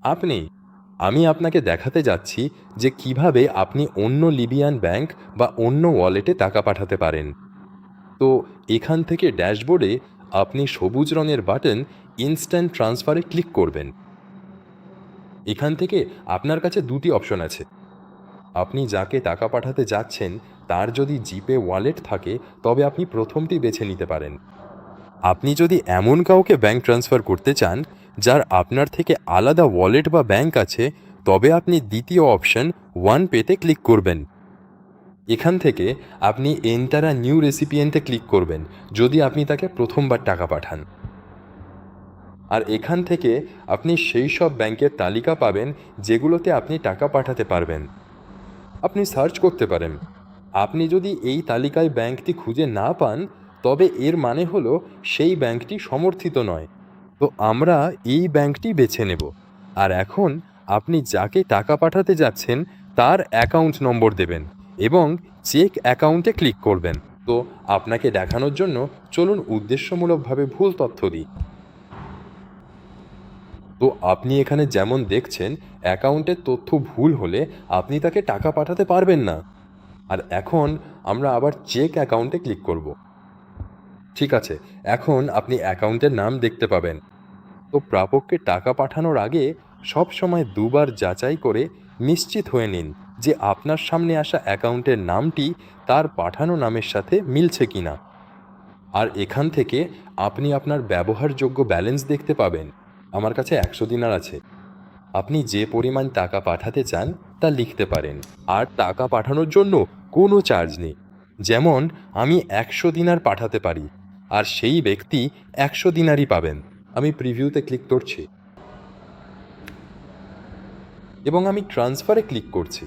আপনি আমি আপনাকে দেখাতে যাচ্ছি যে কিভাবে আপনি অন্য লিবিয়ান ব্যাংক বা অন্য ওয়ালেটে টাকা পাঠাতে পারেন। তো এখান থেকে ড্যাশবোর্ডে আপনি সবুজ রঙের বাটন ইনস্ট্যান্ট ট্রান্সফারে ক্লিক করবেন। এখান থেকে আপনার কাছে দুটি অপশন আছে। আপনি যাকে টাকা পাঠাতে যাচ্ছেন তার যদি জিপে ওয়ালেট থাকে তবে আপনি প্রথমটি বেছে নিতে পারেন। আপনি যদি এমন কাউকে ব্যাংক ট্রান্সফার করতে চান যার আপনার থেকে আলাদা ওয়ালেট বা ব্যাংক আছে, তবে আপনি দ্বিতীয় অপশন ওয়ান পেতে ক্লিক করবেন। এখান থেকে আপনি এন্টার আ নিউ রেসিপিয়েন্টে ক্লিক করবেন যদি আপনি তাকে প্রথমবার টাকা পাঠান। আর এখান থেকে আপনি সেই সব ব্যাংকের তালিকা পাবেন যেগুলোতে আপনি টাকা পাঠাতে পারবেন। আপনি সার্চ করতে পারেন। আপনি যদি এই তালিকায় ব্যাংকটি খুঁজে না পান তবে এর মানে হলো সেই ব্যাংকটি সমর্থিত নয়। তো আমরা এই ব্যাংকটি বেছে নেব। আর এখন আপনি যাকে টাকা পাঠাতে যাচ্ছেন তার অ্যাকাউন্ট নম্বর দেবেন এবং চেক অ্যাকাউন্টে ক্লিক করবেন। তো আপনাকে দেখানোর জন্য চলুন উদ্দেশ্যমূলকভাবে ভুল তথ্য দিই। তো আপনি এখানে যেমন দেখছেন অ্যাকাউন্টের তথ্য ভুল হলে আপনি তাকে টাকা পাঠাতে পারবেন না। আর এখন আমরা আবার চেক অ্যাকাউন্টে ক্লিক করব। ঠিক আছে, এখন আপনি অ্যাকাউন্টের নাম দেখতে পাবেন। তো প্রাপককে টাকা পাঠানোর আগে সব সময় দুবার যাচাই করে নিশ্চিত হয়ে নিন যে আপনার সামনে আসা অ্যাকাউন্টের নামটি তার পাঠানো নামের সাথে মিলছে কিনা। আর এখান থেকে আপনি আপনার ব্যবহারযোগ্য ব্যালেন্স দেখতে পাবেন। আমার কাছে 100 দিনার আছে। আপনি যে পরিমাণ টাকা পাঠাতে চান তা লিখতে পারেন। আর টাকা পাঠানোর জন্য কোনো চার্জ নেই। যেমন আমি 100 দিনার পাঠাতে পারি আর সেই ব্যক্তি 100 দিনারই পাবেন। আমি প্রিভিউতে ক্লিক করছি এবং আমি ট্রান্সফারে ক্লিক করছি।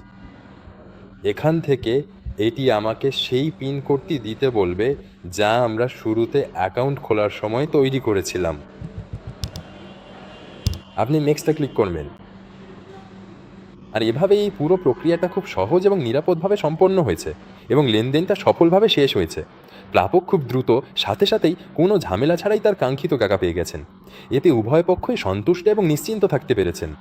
এখান থেকে এটি আমাকে সেই পিন কোডটি দিতে বলবে যা আমরা শুরুতে অ্যাকাউন্ট খোলার সময় তৈরি করেছিলাম। আপনি নেক্সটে ক্লিক করবেন। আর এভাবে এই পুরো প্রক্রিয়াটা খুব সহজ এবং নিরাপদভাবে সম্পন্ন হয়েছে এবং লেনদেনটা সফলভাবে শেষ হয়েছে। প্রাপক খুব দ্রুত সাথে সাথেই কোনো ঝামেলা ছাড়াই তার কাঙ্ক্ষিত টাকা পেয়ে গেছেন। এতে উভয় পক্ষই সন্তুষ্ট এবং নিশ্চিন্ত থাকতে পেরেছেন।